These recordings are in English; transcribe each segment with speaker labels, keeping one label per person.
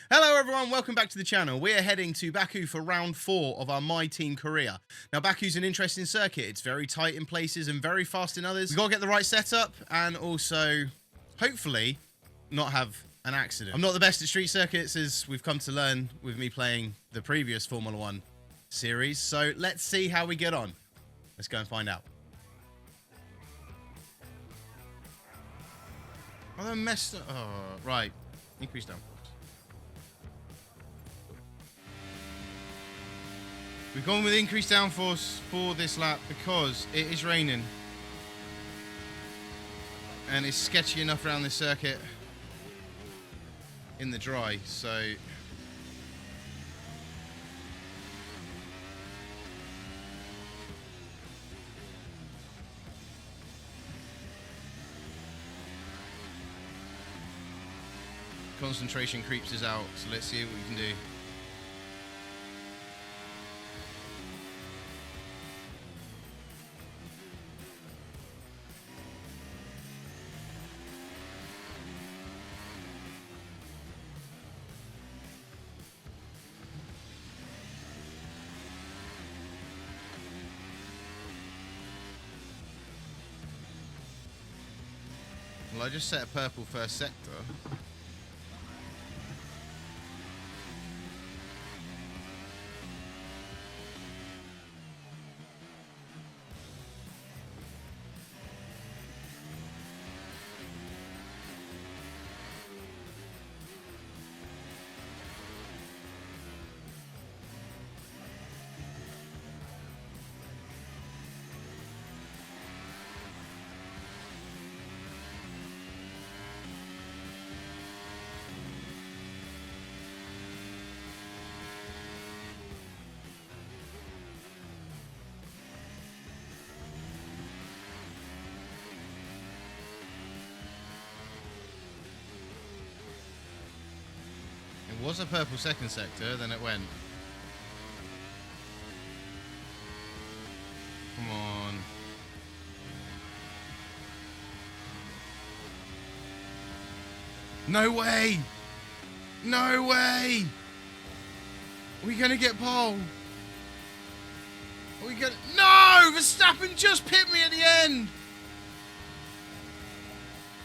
Speaker 1: Hello everyone, welcome back to the channel. We are heading to Baku for round 4 of our My Team career. Now Baku's an interesting circuit. It's very tight in places and very fast in others. We've got to get the right setup and also, hopefully, not have an accident. I'm not the best at street circuits, as we've come to learn with me playing the previous Formula 1 series. So let's see how we get on. Let's go and find out. Oh, they're messed up. Oh, right. Increase downforce. We've gone with increased downforce for this lap because it is raining. And it's sketchy enough around this circuit in the dry, so... concentration creeps us out, so let's see what we can do. Well, I just set a purple first sector. It was a purple second sector, then it went. Come on. No way! No way! Are we gonna get pole? Are we gonna... No! Verstappen just pit me at the end!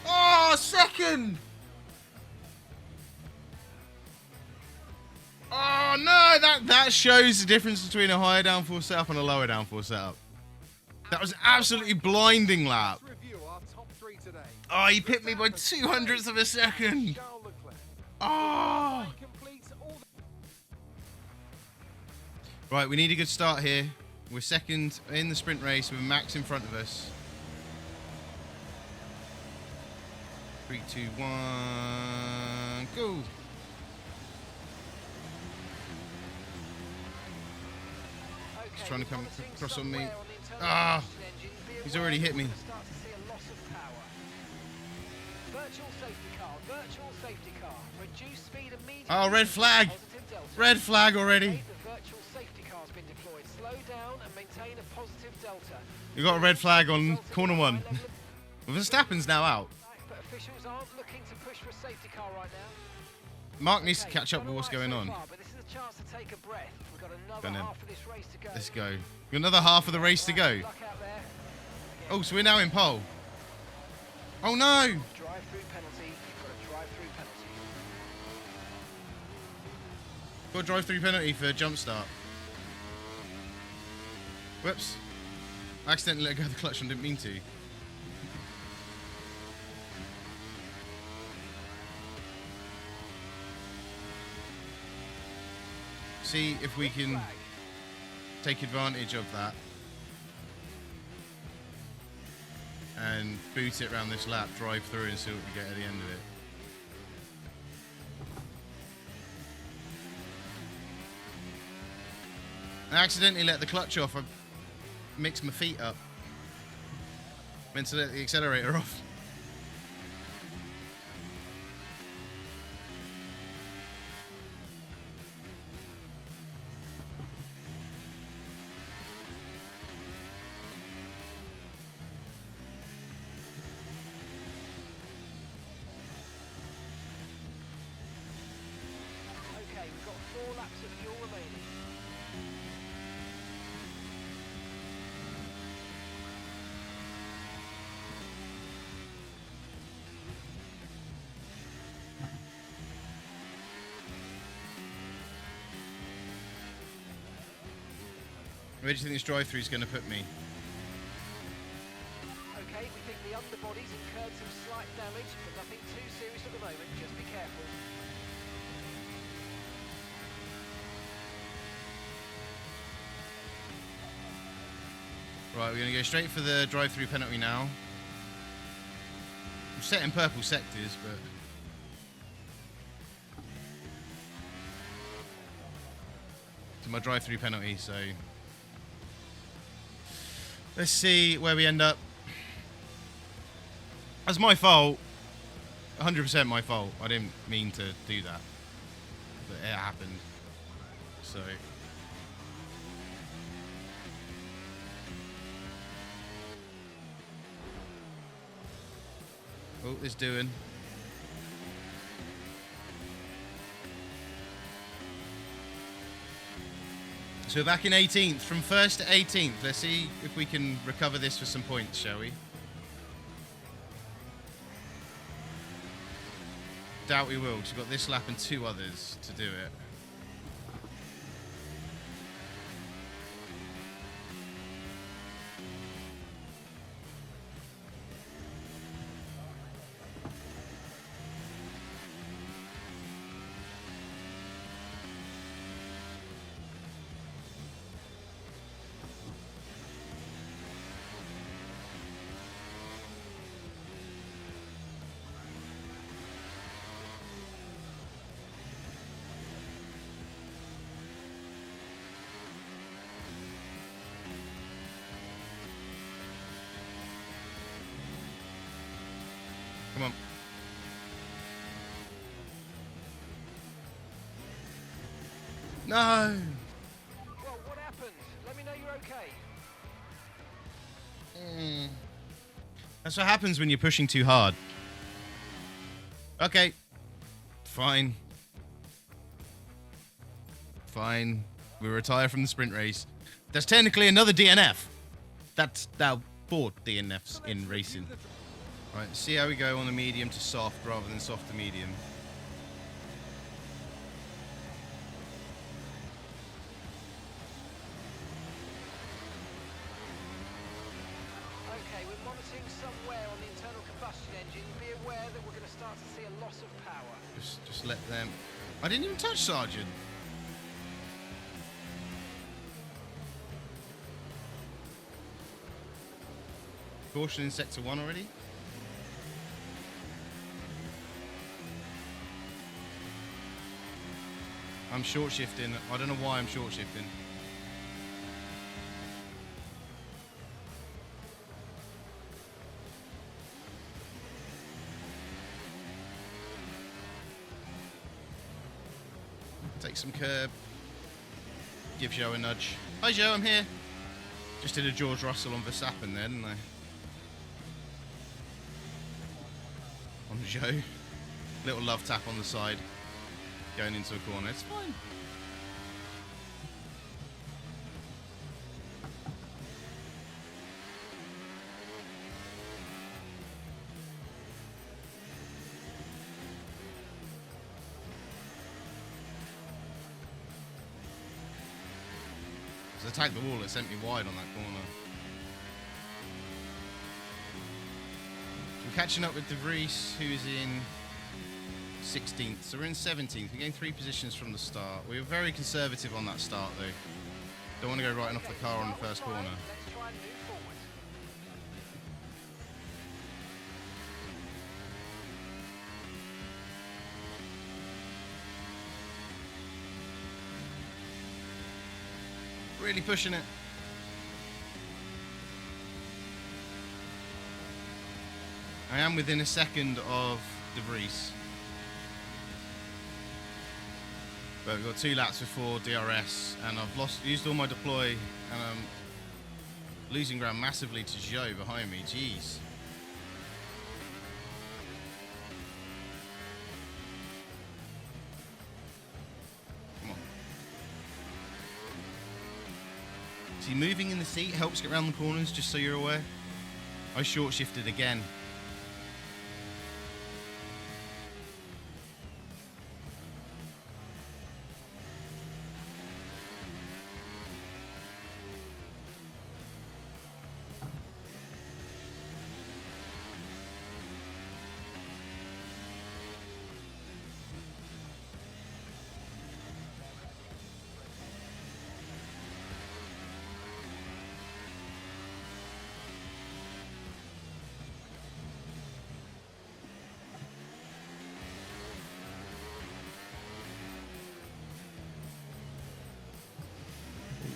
Speaker 1: Oh, second! Oh no, that shows the difference between a higher downforce setup and a lower downforce setup. That was an absolutely blinding lap. Oh, he pit me by 200ths of a second. Oh. Right, we need a good start here. We're second in the sprint race with Max in front of us. 3, 2, 1, go. He's trying to come across on me. Ah! He's already hit me. Oh, red flag! Red flag already. We've got a red flag on corner 1. Verstappen's now out. Mark needs to catch up with what's going on. Let's go. We've got another half of the race to go. Oh, so we're now in pole. Oh no! Got a drive-through penalty for jump start. Whoops. I accidentally let go of the clutch and didn't mean to. See if we can take advantage of that and boot it around this lap, drive through and see what we get at the end of it. I accidentally let the clutch off. I mixed my feet up. Meant to let the accelerator off.
Speaker 2: of fuel remaining.
Speaker 1: Where do you think this drive-through is going to put me?
Speaker 2: Okay, we think the underbody's incurred some slight damage, but nothing too serious at the moment. Just be careful.
Speaker 1: Right, we're going to go straight for the drive-through penalty now. I'm set in purple sectors, but... to my drive-through penalty, so... let's see where we end up. That's my fault. 100% my fault. I didn't mean to do that. But it happened. So... oh, it's doing. So we're back in 18th. From 1st to 18th. Let's see if we can recover this for some points, shall we? Doubt we will, because we've got this lap and 2 others to do it. Come on. No!
Speaker 2: Well, what happened? Let me know you're okay.
Speaker 1: That's what happens when you're pushing too hard. Okay. Fine. Fine. We retire from the sprint race. That's technically another DNF. That's now 4 DNFs in racing. Right, see how we go on the medium to soft rather than soft to medium.
Speaker 2: Okay, we're monitoring some wear on the internal combustion engine. Be aware that we're going to start to see a loss of power.
Speaker 1: Just let them... I didn't even touch Sergeant. Caution in sector 1 already? I'm short shifting. I don't know why I'm short shifting. Take some curb. Give Joe a nudge. Hi Joe, I'm here. Just did a George Russell on Verstappen there, didn't I? On Joe. Little love tap on the side. Going into a corner. It's fine. Because I tagged the wall, it sent me wide on that corner. We're catching up with De Vries, who's in 16th, so we're in 17th. We're getting 3 positions from the start. We were very conservative on that start, though. Don't want to go right off the car on the first corner.
Speaker 2: Let's try and move forward.
Speaker 1: Really pushing it. I am within a second of De Vries. But we've got 2 laps before DRS, and I've used all my deploy, and I'm losing ground massively to Joe behind me. Jeez. Come on. See, moving in the seat helps get around the corners, just so you're aware. I short shifted again.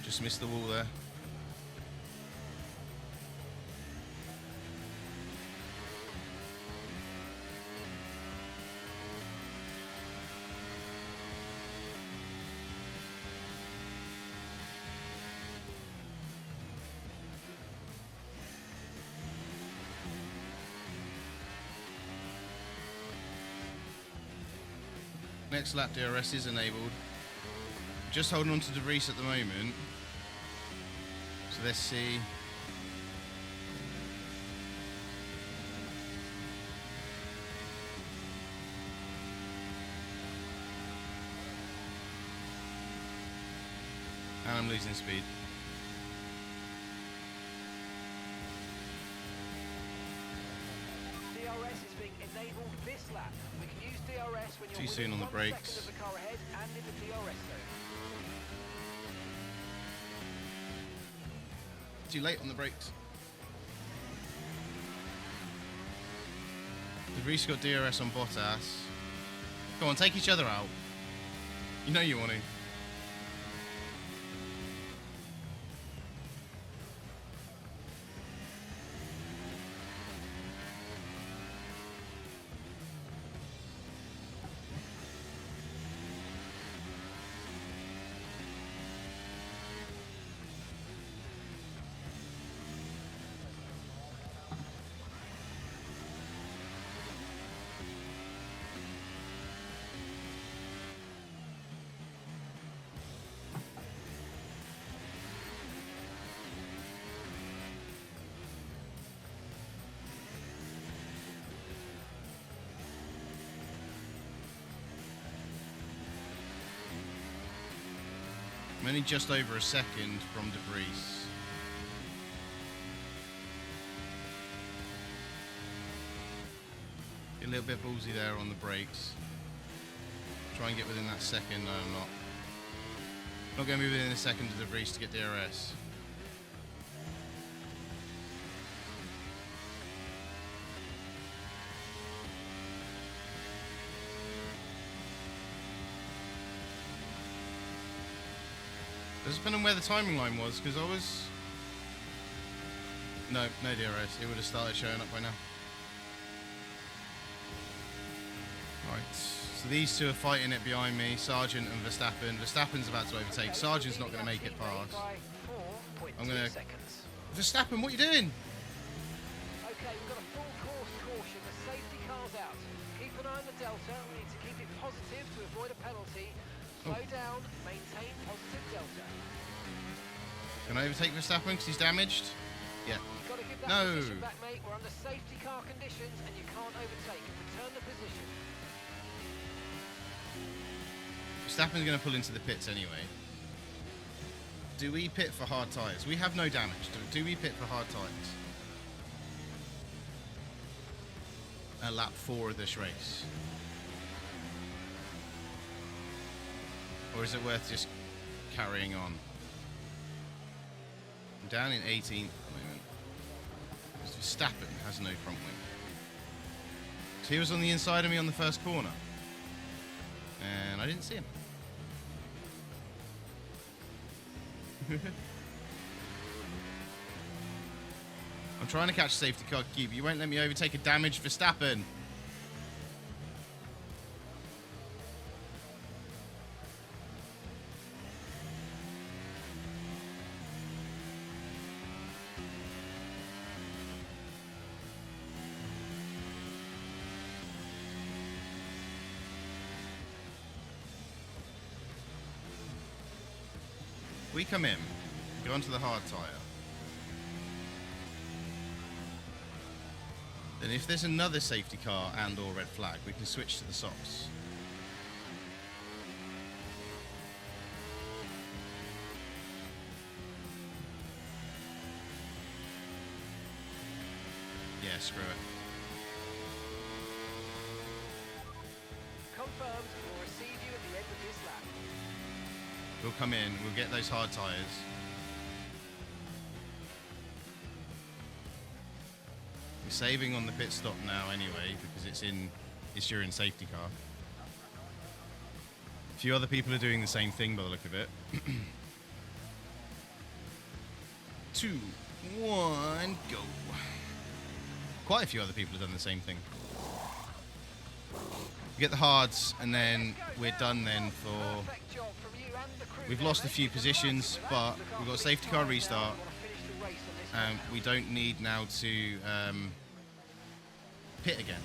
Speaker 1: Just missed the wall there. Next lap DRS is enabled. Just holding on to debris at the moment. So let's see. And I'm losing speed.
Speaker 2: DRS is being enabled this lap. We can use DRS when you're
Speaker 1: Too soon on the
Speaker 2: within 1
Speaker 1: brakes.
Speaker 2: second of the car ahead and in the DRS zone.
Speaker 1: Too late on the brakes. DeVries got DRS on Bottas. Go on, take each other out. You know you want to. I'm only just over a second from debris. Get a little bit ballsy there on the brakes. Try and get within that second. No, I'm not. Not going to be within a second of debris to get DRS. Does it depend on where the timing line was, because I was... No DRS. It would have started showing up by now. Right, so these two are fighting it behind me, Sargent and Verstappen. Verstappen's about to overtake. Sargent's not going to make it past. I'm going to... Verstappen, what are you doing?
Speaker 2: Okay, we've got a full course caution. The safety car's out. Keep an eye on the delta. We need to keep it positive to avoid a penalty. Slow down, maintain positive delta.
Speaker 1: Can I overtake Verstappen because he's damaged? Yeah.
Speaker 2: You've got to give that
Speaker 1: No.
Speaker 2: position back, mate. We're under safety car conditions and you can't overtake. Return the position.
Speaker 1: Verstappen's going to pull into the pits anyway. Do we pit for hard tyres? We have no damage. Do we pit for hard tyres? At lap 4 of this race. Or is it worth just carrying on? I'm down in 18th at the moment. Verstappen has no front wing. So he was on the inside of me on the first corner. And I didn't see him. I'm trying to catch a safety car cube. You won't let me overtake a damaged Verstappen. We come in. Go onto the hard tyre. Then if there's another safety car and or red flag, we can switch to the softs. Yeah, screw it.
Speaker 2: Confirmed, we'll receive you at the end of this lap.
Speaker 1: We'll come in, we'll get those hard tyres. We're saving on the pit stop now anyway, because it's during safety car. A few other people are doing the same thing by the look of it. 2, 1, go. Quite a few other people have done the same thing. We get the hards, and then we're done then for... We've lost a few positions, but we've got a safety car restart. We don't need now to pit again.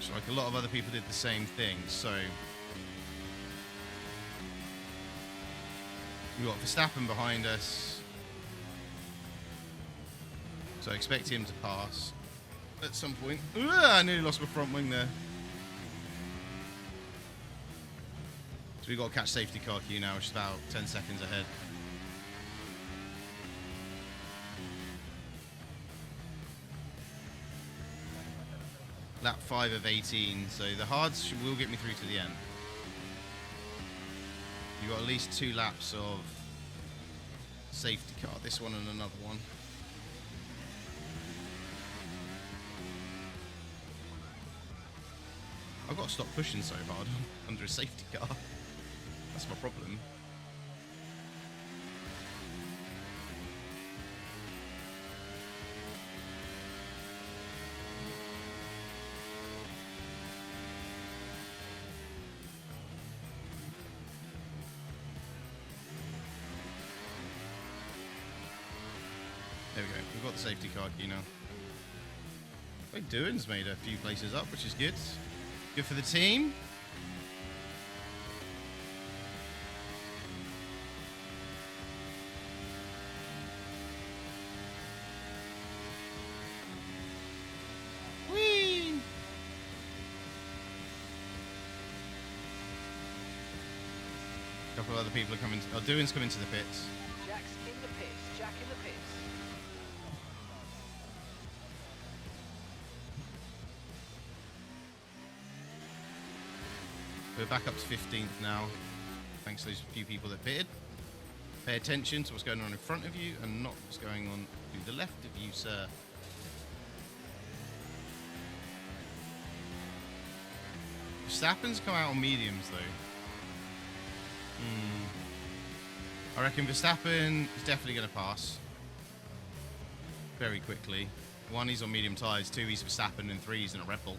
Speaker 1: So like a lot of other people did the same thing. So we've got Verstappen behind us. So I expect him to pass at some point. Ooh, I nearly lost my front wing there. So we've got to catch safety car queue now, which is about 10 seconds ahead. Lap 5 of 18, so the hards will get me through to the end. You've got at least 2 laps of safety car, this one and another one. I've got to stop pushing so hard under a safety car. That's my problem. There we go. We've got the safety car key now. Wait, Doohan's made a few places up, which is good. Good for the team. Whee! A couple of other people are coming. Oh, Doohan's coming to the pits.
Speaker 2: Jack's in the pits. Jack in the pits.
Speaker 1: We're back up to 15th now, thanks to those few people that pitted. Pay attention to what's going on in front of you and not what's going on to the left of you, sir. Verstappen's come out on mediums, though. I reckon Verstappen is definitely going to pass very quickly. 1, he's on medium tyres. 2, he's Verstappen. And 3, he's in a Red Bull.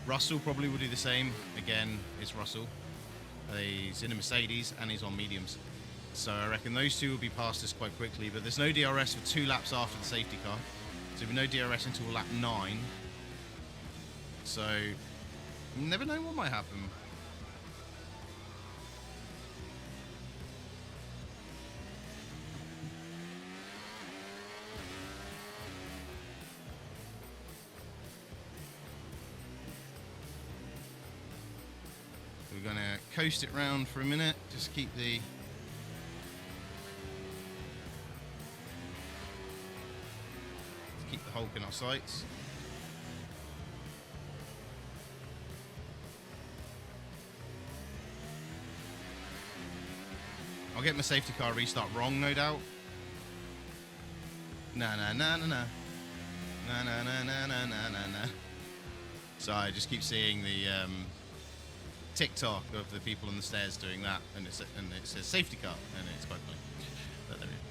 Speaker 1: Russell probably will do the same. Again, it's Russell. He's in a Mercedes and he's on mediums. So I reckon those 2 will be past us quite quickly. But there's no DRS for 2 laps after the safety car. So there'll be no DRS until lap 9. So you never know what might happen. We're going to coast it round for a minute, just keep the Hulk in our sights. I'll get my safety car restart wrong, no doubt. Na na na na na na na na na na na na. So I just keep seeing the TikTok of the people on the stairs doing that, and it says safety car, and it's quite funny. But there we go.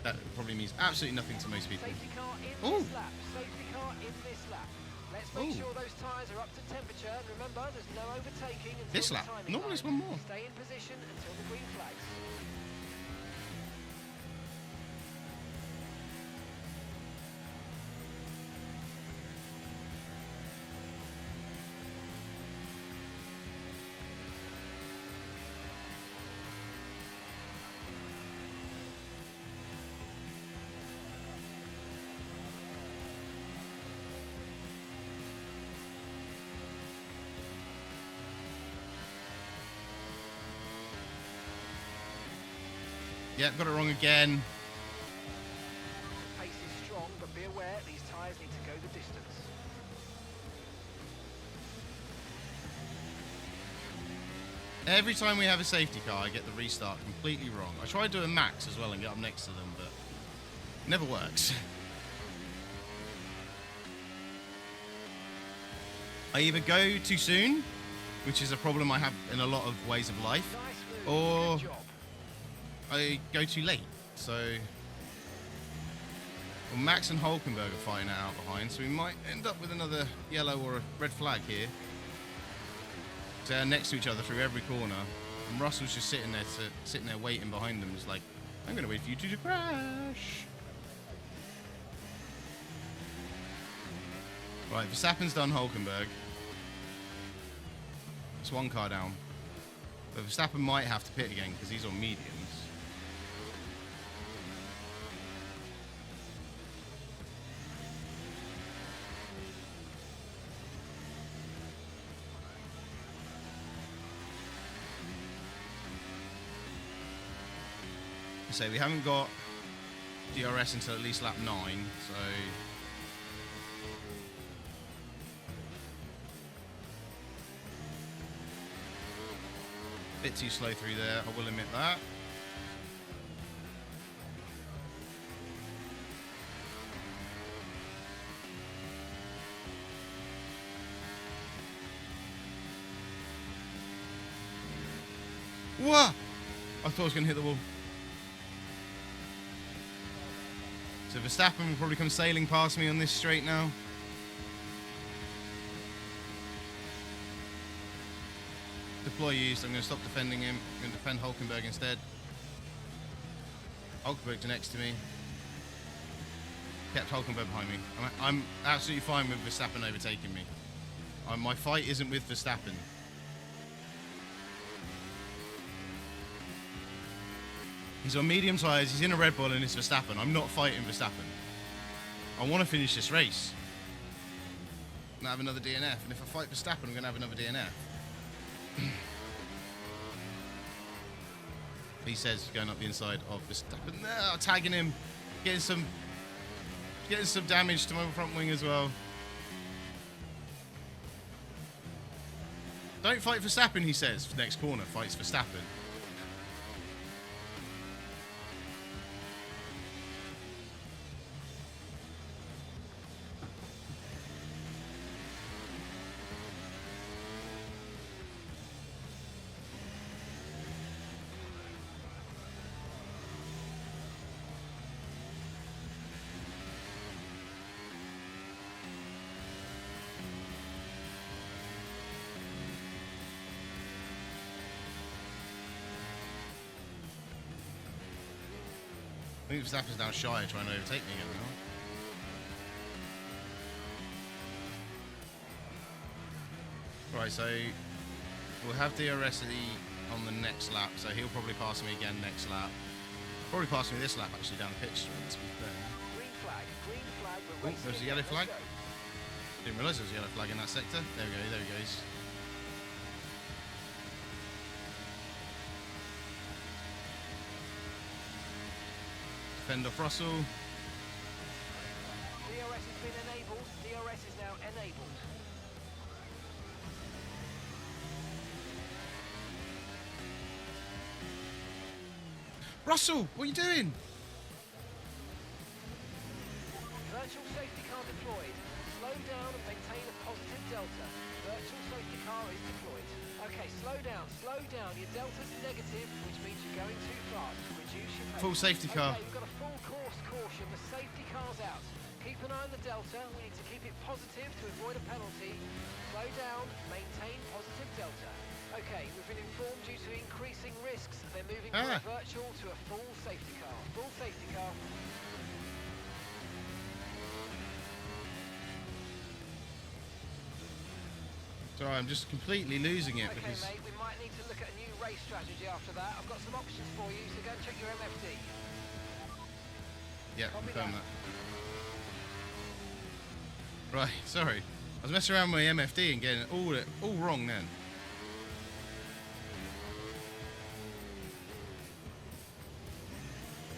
Speaker 1: That probably means absolutely nothing to most people.
Speaker 2: Safety car in this lap. Safety car in this lap. Let's make sure those tyres are up to temperature. And remember, there's no overtaking until
Speaker 1: This
Speaker 2: the
Speaker 1: lap.
Speaker 2: timing
Speaker 1: Normally it's
Speaker 2: line.
Speaker 1: one more.
Speaker 2: Stay in position until the green flags.
Speaker 1: Yeah, got it wrong again.
Speaker 2: Pace is strong, but be aware these tyres need to go the distance.
Speaker 1: Every time we have a safety car, I get the restart completely wrong. I try doing max as well and get up next to them, but it never works. I either go too soon, which is a problem I have in a lot of ways of life,
Speaker 2: Nice move.
Speaker 1: or
Speaker 2: Good job.
Speaker 1: I go too late. So, well, Max and Hulkenberg are fighting it out behind, so we might end up with another yellow or a red flag here. They're next to each other through every corner, and Russell's just sitting there waiting behind them. Just like, I'm going to wait for you two to crash. Right, Verstappen's done Hulkenberg. It's one car down. But Verstappen might have to pit again because he's on mediums. So we haven't got DRS until at least lap 9, so bit too slow through there, I will admit that. Whoa! I thought I was going to hit the wall. So Verstappen will probably come sailing past me on this straight now. Deploy used. I'm going to stop defending him. I'm going to defend Hulkenberg instead. Hulkenberg's next to me. Kept Hulkenberg behind me. I'm absolutely fine with Verstappen overtaking me. My fight isn't with Verstappen. He's on medium tyres, he's in a Red Bull, and it's Verstappen. I'm not fighting Verstappen. I want to finish this race. I'm going to have another DNF, and if I fight Verstappen, I'm going to have another DNF. He says going up the inside of Verstappen. No, tagging him, getting some damage to my front wing as well. Don't fight Verstappen, he says. Next corner, fights Verstappen. I think Verstappen's now shy trying to overtake me again now. Right, so we'll have DRS on the next lap, so he'll probably pass me again next lap. Probably pass me this lap actually down the pitch straight, to be fair.
Speaker 2: Green flag,
Speaker 1: Oh,
Speaker 2: we're
Speaker 1: there's a
Speaker 2: racing
Speaker 1: yellow
Speaker 2: again.
Speaker 1: flag.
Speaker 2: Let's go.
Speaker 1: Didn't realise there was a yellow flag in that sector. There we go, there he goes. Fend off Russell.
Speaker 2: DRS has been enabled. DRS is now enabled.
Speaker 1: Russell, what are you doing?
Speaker 2: Virtual safety car deployed. Slow down and maintain a positive delta. Virtual safety car is deployed. Okay, slow down, slow down. Your delta's negative, which means you're going too fast. Reduce your pace.
Speaker 1: Full safety car.
Speaker 2: Okay, we've got a full course caution. The safety car's out. Keep an eye on the delta. We need to keep it positive to avoid a penalty. Slow down, maintain positive delta. Okay, we've been informed due to increasing risks, they're moving from a virtual to a full safety car. Full safety car.
Speaker 1: Sorry, I'm just completely losing it
Speaker 2: Okay,
Speaker 1: because
Speaker 2: mate, we might need to look at a new race strategy after that. I've got some options for you, so go and check your MFD.
Speaker 1: yeah,
Speaker 2: Copy
Speaker 1: confirm
Speaker 2: that.
Speaker 1: that. Right, sorry. I was messing around with my MFD and getting it all wrong then.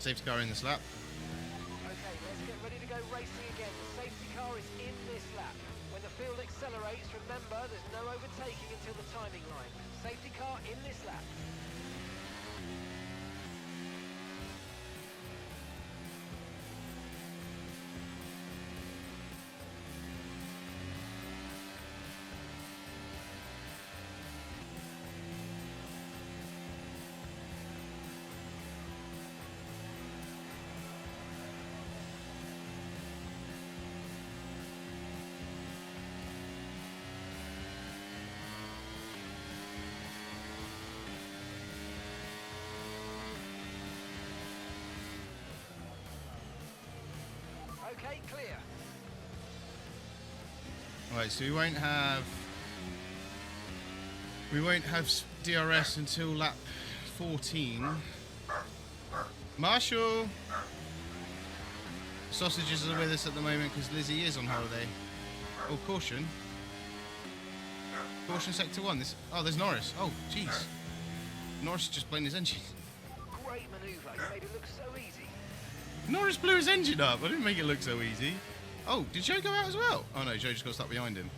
Speaker 1: Safety car in this lap.
Speaker 2: Okay, let's get ready to go racing again. The safety car is in this lap. When the field accelerates, remember there's no overtaking until the timing line. Safety car in this lap. Okay, clear.
Speaker 1: Right, so we won't have DRS until lap 14. Marshall! Sausages are with us at the moment because Lizzie is on holiday. Oh, caution. Caution sector 1. There's Norris. Oh, jeez. Norris just blown his engine.
Speaker 2: Great manoeuvre. You made it look so easy.
Speaker 1: Norris blew his engine up. I didn't make it look so easy. Oh, did Joe go out as well? Oh no, Joe just got stuck behind him.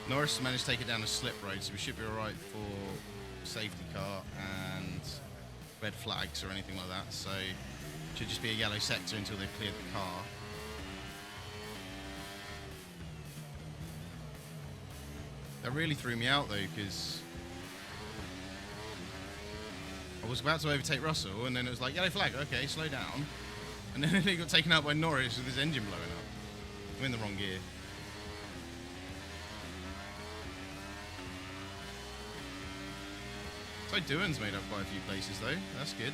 Speaker 1: Norris managed to take it down a slip road, so we should be alright for safety car and red flags or anything like that. So it should just be a yellow sector until they've cleared the car. That really threw me out though, because I was about to overtake Russell, and then it was like, yellow flag, okay, slow down. And then he got taken out by Norris with his engine blowing up. I'm in the wrong gear. So Doohan's made up quite a few places though, that's good.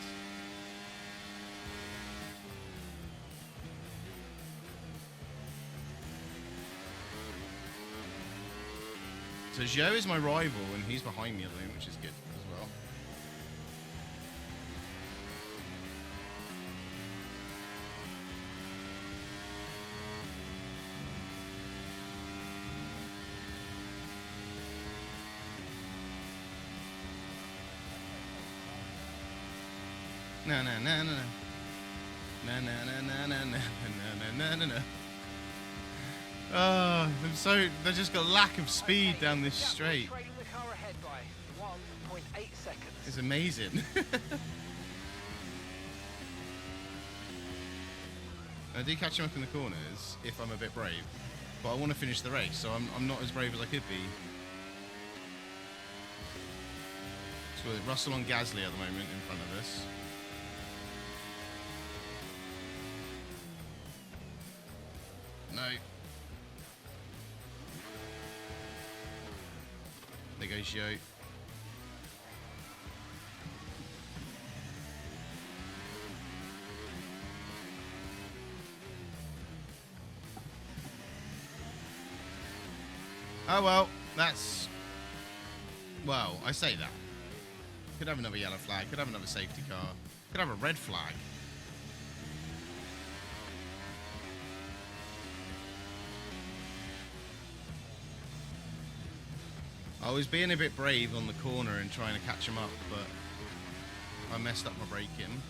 Speaker 1: So Joe is my rival, and he's behind me at the moment, which is good as well. No, no, no, no, no. No, no, no, no, no, no, no, no, no. Oh, they just got lack of speed down this straight.
Speaker 2: Trading the car ahead by 1.8 seconds.
Speaker 1: It's amazing. I do catch him up in the corners if I'm a bit brave, but I want to finish the race, so I'm not as brave as I could be. So Russell on Gasly at the moment in front of us. No. There goes Joe. Oh well, that's... Well, I say that. Could have another yellow flag, could have another safety car, could have a red flag. I was being a bit brave on the corner and trying to catch him up, but I messed up my braking.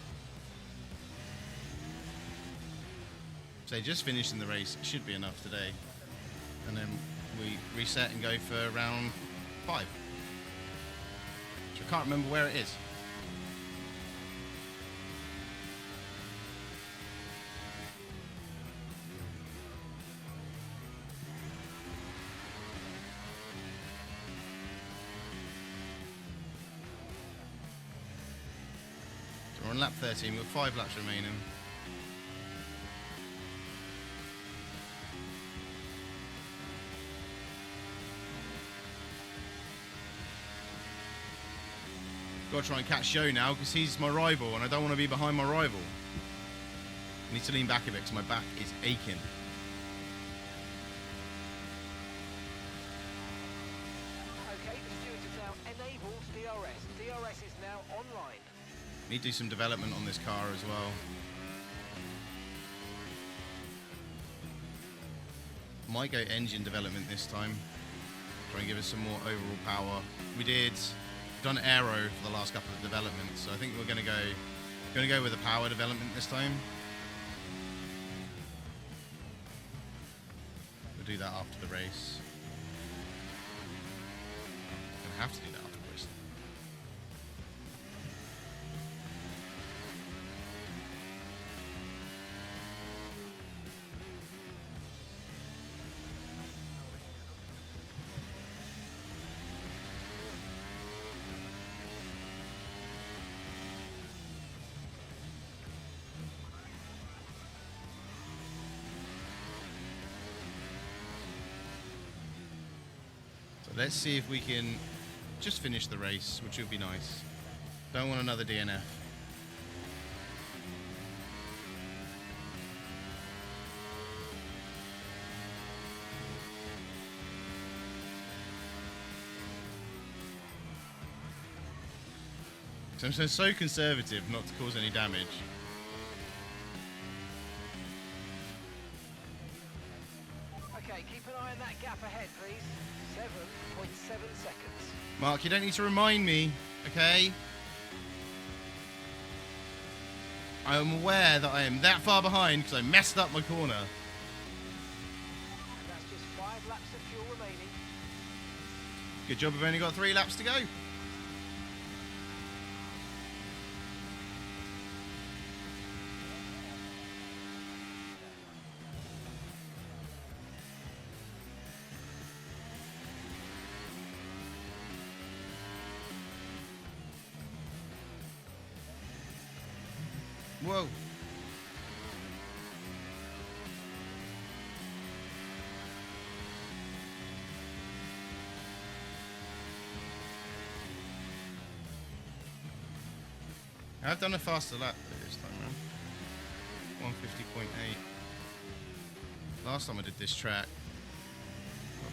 Speaker 1: So just finishing the race should be enough today. And then we reset and go for round 5. Which I can't remember where it is. We're on lap 13, we've got 5 laps remaining. Got to try and catch Joe now because he's my rival and I don't want to be behind my rival. I need to lean back a bit because my back is aching.
Speaker 2: Okay, the stewards have now enabled DRS. DRS is now online.
Speaker 1: Need to do some development on this car as well. Might go engine development this time. Try and give us some more overall power. We did done aero for the last couple of developments, so I think we're gonna go with the power development this time. We'll do that after the race. Gonna have to do that after the race. Let's see if we can just finish the race, which would be nice. Don't want another DNF. So I'm so conservative not to cause any damage.
Speaker 2: Okay, keep an eye on that gap ahead, please. 7.7 seconds.
Speaker 1: Mark, you don't need to remind me, okay? I am aware that I am that far behind because I messed up my corner.
Speaker 2: And that's just 5 laps of fuel remaining.
Speaker 1: Good job, we've only got 3 laps to go. Whoa. I've done a faster lap this time around. 150.8. Last time I did this track,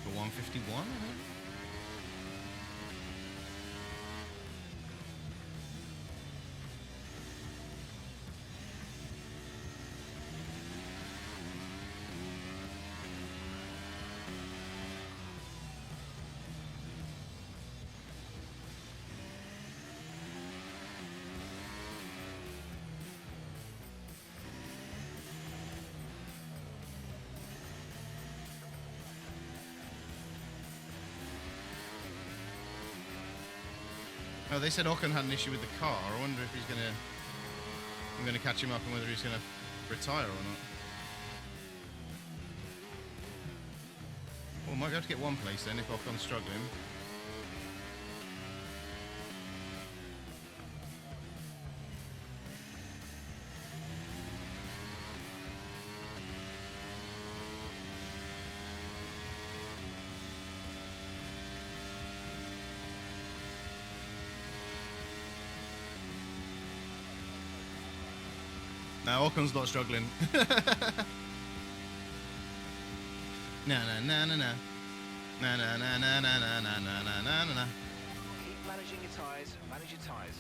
Speaker 1: for 151, I think. Oh, they said Ocon had an issue with the car. I wonder if I'm gonna catch him up and whether he's gonna retire or not. Well, might be able to get one place then if Ocon's struggling. No, Ocon's not struggling. Na na na na na. Na na na na na na na na na na na.
Speaker 2: Keep managing your tyres. Manage your tyres.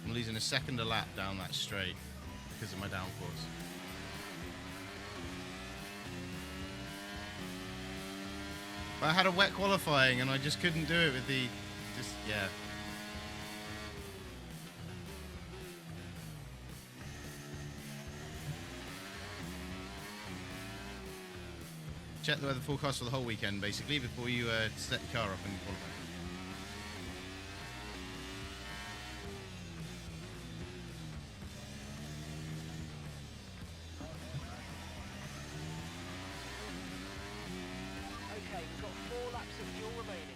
Speaker 1: I'm losing a second a lap down that straight because of my downforce. But I had a wet qualifying and I just couldn't do it with the... yeah. Check the weather forecast for the whole weekend, basically, before you set the car up and qualify.
Speaker 2: Okay, we've got 4 laps of fuel remaining.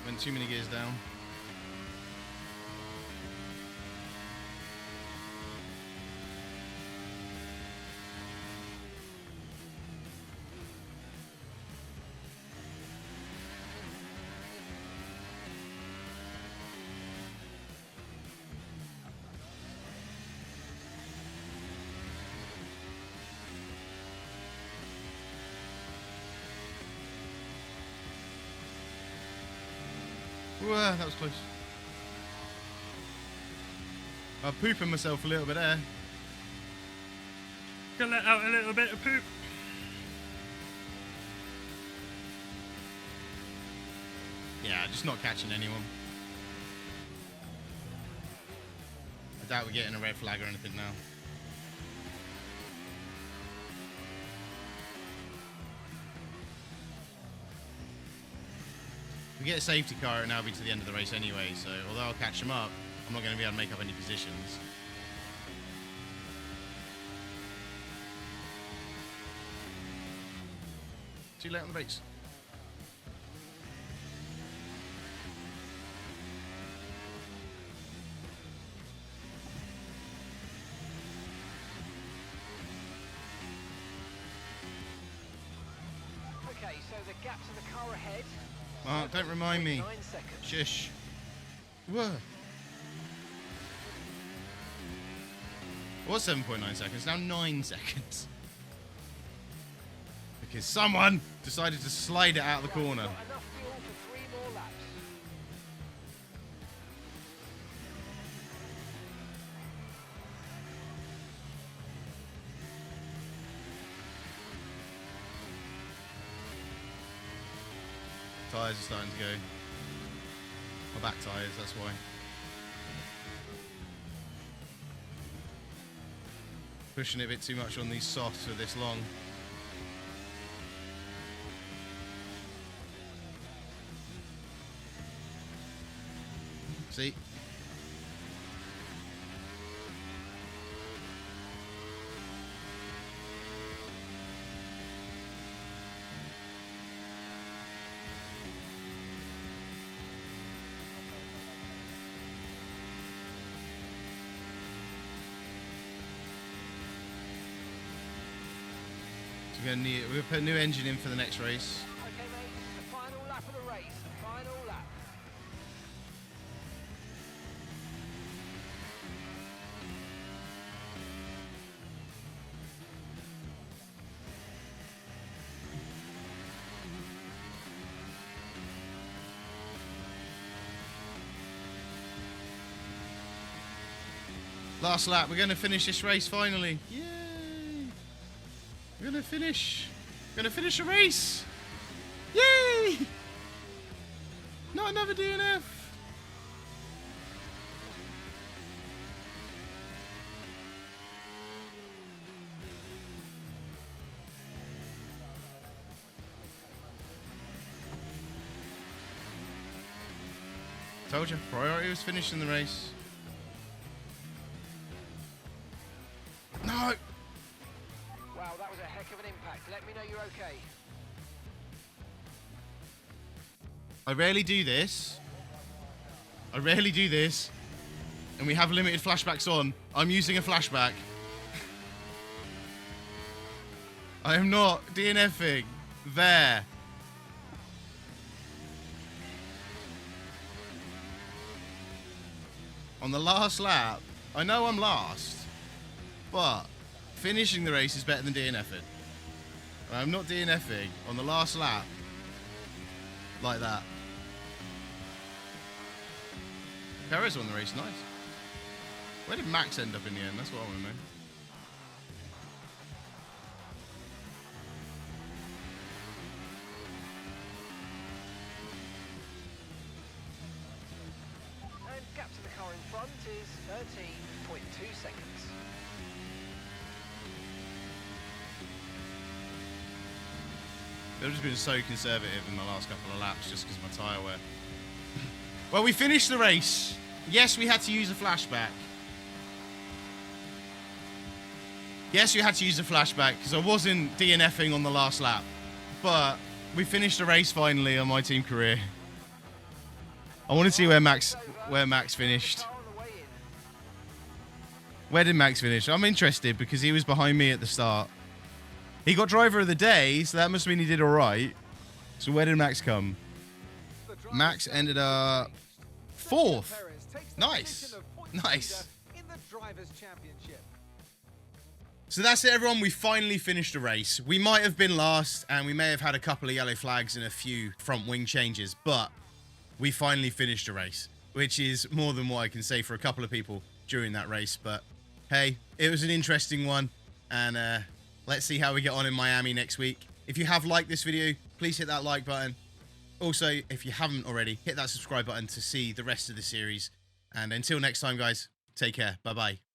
Speaker 1: Went too many gears down. Whoa, that was close. I'm pooping myself a little bit there.
Speaker 3: Gonna let out a little bit of poop.
Speaker 1: Yeah, just not catching anyone. I doubt we're getting a red flag or anything now. If we get a safety car, it'll now be to the end of the race anyway, so although I'll catch them up, I'm not going to be able to make up any positions. Too late on the brakes.
Speaker 2: Okay, so the gap to the car ahead.
Speaker 1: Mark, don't remind me.
Speaker 2: 9 seconds.
Speaker 1: Shush. Whoa. It was 7.9 seconds, now 9 seconds. Because someone decided to slide it out of the corner.
Speaker 2: Got enough fuel for 3 more laps.
Speaker 1: Tyres are starting to go. My back tyres, that's why. Pushing it a bit too much on these softs for this long. See? So we'll put a new engine in for the next race.
Speaker 2: Okay, mate, the final lap of the race. The final lap.
Speaker 1: Last lap, we're going to finish this race finally. Yay! We're going to finish. We're going to finish a race. Yay! Not another DNF. Told you, priority was finishing the race. No!
Speaker 2: Wow, that was a heck of an impact. Let me know you're okay.
Speaker 1: I rarely do this. I rarely do this. And we have limited flashbacks on. I'm using a flashback. I am not DNFing. There. On the last lap, I know I'm last, but finishing the race is better than DNFing. I'm not DNFing on the last lap like that. Perez won the race, nice. Where did Max end up in the end? That's what I want to know.
Speaker 2: And gap to the car in front is 13.2 seconds.
Speaker 1: They've just been so conservative in the last couple of laps just because of my tyre wear. Well, we finished the race. Yes, we had to use a flashback. Yes, we had to use a flashback because I wasn't DNFing on the last lap. But we finished the race finally on my team career. I want to see where Max finished.
Speaker 2: Car on the way in.
Speaker 1: Where did Max finish? I'm interested because he was behind me at the start. He got driver of the day, so that must mean he did all right. So where did Max come? Max ended up 4th. Nice. Nice. So that's it, everyone. We finally finished the race. We might have been last, and we may have had a couple of yellow flags and a few front wing changes, but we finally finished a race, which is more than what I can say for a couple of people during that race. But hey, it was an interesting one, and let's see how we get on in Miami next week. If you have liked this video, please hit that like button. Also, if you haven't already, hit that subscribe button to see the rest of the series. And until next time, guys, take care. Bye-bye.